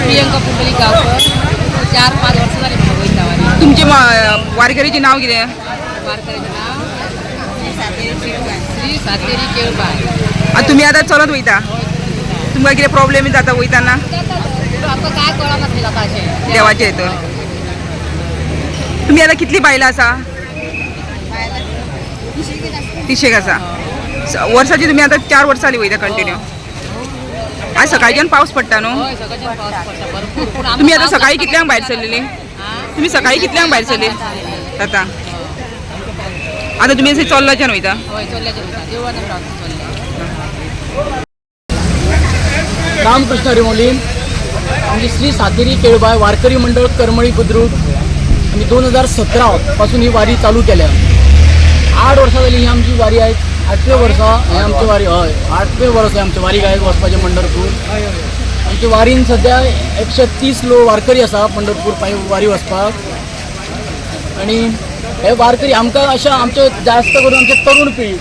प्रियंका पुंडलिक गावकर 4-5 वर्ष झाली मला वैता वारी. तुमचे वारकरीचे नाव कितें? वारकऱ्याचे नाव श्री सातेरी केळबाई. तुम्ही आता चलत वयता? तुमकां कितें प्रॉब्लेम जाता वयताना? आमकां काय कळना ते लोकांचे देवाचे हितून. तुम्ही आता कितली बायलां आसा? 30 आसा. वर्साची तुम्ही आता 4 वर्सां जाली वयता कंटिन्यू. आज सकाळच्यान पावस पडटा न्हू? होय, सकाळच्यान पावस पडटा भरपूर. तुम्ही आता सकाळी कितल्यांक भायर सरलेली? तुम्ही सकाळी कितल्यांक भायर सरली आता? आता तुम्ही अशें चल्लाच्यान वयता? होय, चल्ल्याचे वयता. देवळान चल्ले. रामकृष्ण रिमोली आमची श्री सातेरी केळबाई वारकरी मंडळ करमळी बुद्रुक आम्ही 2017 पासून ही वारी चालू केल्या. 8 वर्सां जाली ही आमची वारी आहे. 8वें वर्स हे आमची वारी. हय, 8वें वर्स आहे आमची वारी गायक वचपाचें पंढरपूर. आमची वारीन सध्या 130 वारकरी आसा पंढरपूर पांय वारी वचपाक. आणि हे वारकरी आमकां अशें आमचे जास्त करून आमचे तरुण पिळी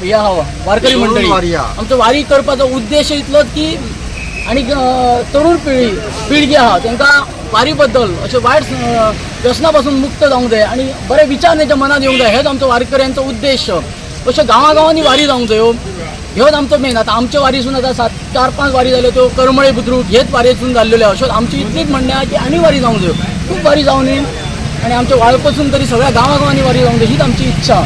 हे आहा वारकरी मंडळी. आमचो वारी करपाचो उद्देश इतलोच की आणि तरुण पिळगी आहा तांकां वारी बद्दल अशें वायट व्यसना पासून मुक्त जावंक जाय आणि बरे विचार तांच्या मनात येवंक जाय. हेच आमचो वारकऱ्यांचो उद्देश. अशें गांवांनी वारी जावंक जायो ह्योच आमचो मेन. आतां आमच्या वारीसून आतां 4-5 वारी जाल्यो त्यो करमळे बुद्रुक हेच वारीसून जाल्ल्यो. अश्योच आमची इतलीच म्हणणें आहा की आनी वारी जावंक जायो. खूब वारी जावन आणि आमच्या वाळपसून तरी सगळ्या गांवांनी वारी जावंक जाय हीच आमची इच्छा.